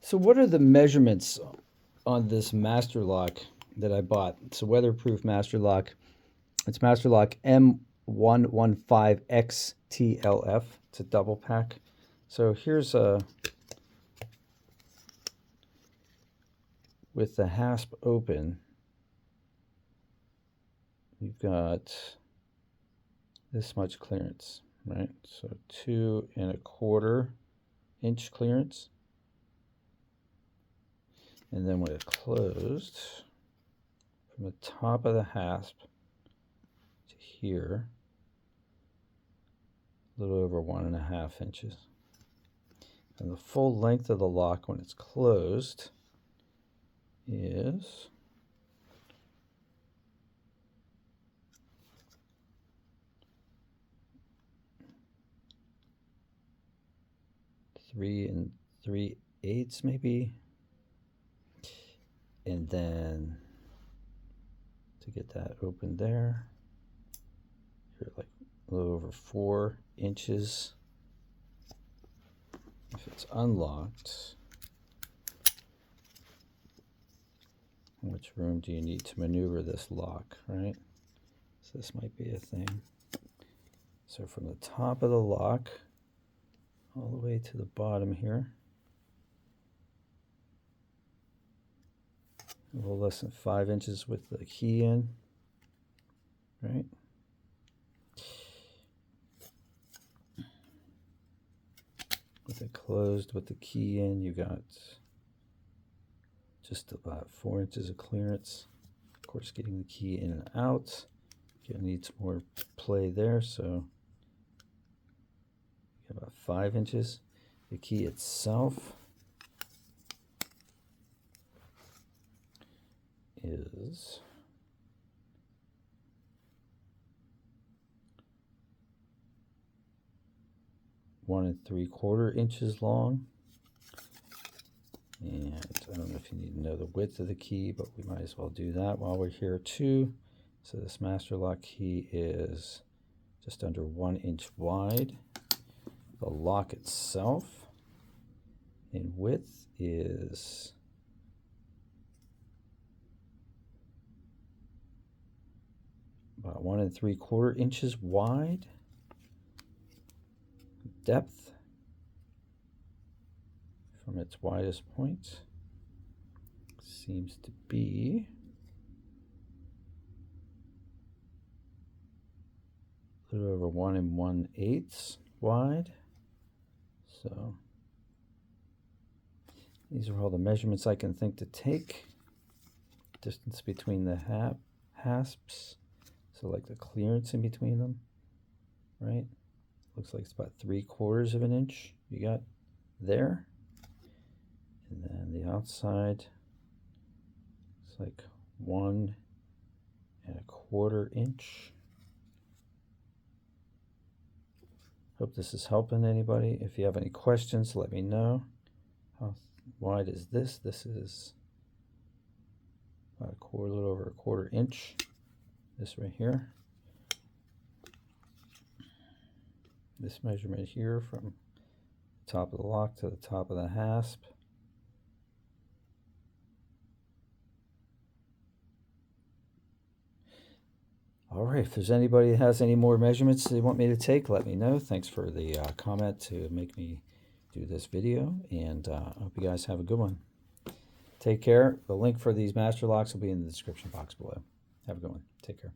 So what are the measurements on this Master Lock that I bought? It's a weatherproof Master Lock. It's Master Lock M115XTLF. It's a double pack. So here's a, with the hasp open, you've got this much clearance, right? So 2 1/4 inch clearance. And then when it's closed, from the top of the hasp to here, a little over 1.5 inches. And the full length of the lock when it's closed is 3 3/8 maybe. And then to get that open there, you're like a little over 4 inches. If it's unlocked, how much room do you need to maneuver this lock, right? So this might be a thing. So from the top of the lock all the way to the bottom here, a little less than 5 inches with the key in, right? With it closed with the key in, you got just about 4 inches of clearance. Of course, getting the key in and out, it needs more play there, so you got about 5 inches. The key itself is one 3/4 inches long, and I don't know if you need to know the width of the key, but we might as well do that while we're here too. So this Master Lock key is just under 1 inch wide. The lock itself in width is about 1 3/4 inches wide. Depth from its widest point seems to be a little over 1 1/8 wide. So these are all the measurements I can think to take. Distance between the hasps, so like the clearance in between them, right? Looks like it's about 3/4 of an inch you got there. And then the outside, it's like 1 1/4 inch. Hope this is helping anybody. If you have any questions, let me know. How wide is this? This is about a little over 1/4 inch. This right here. This measurement here from the top of the lock to the top of the hasp. All right, if there's anybody that has any more measurements they want me to take, let me know. Thanks for the comment to make me do this video, and I hope you guys have a good one. Take care. The link for these Master Locks will be in the description box below. Have a good one. Take care.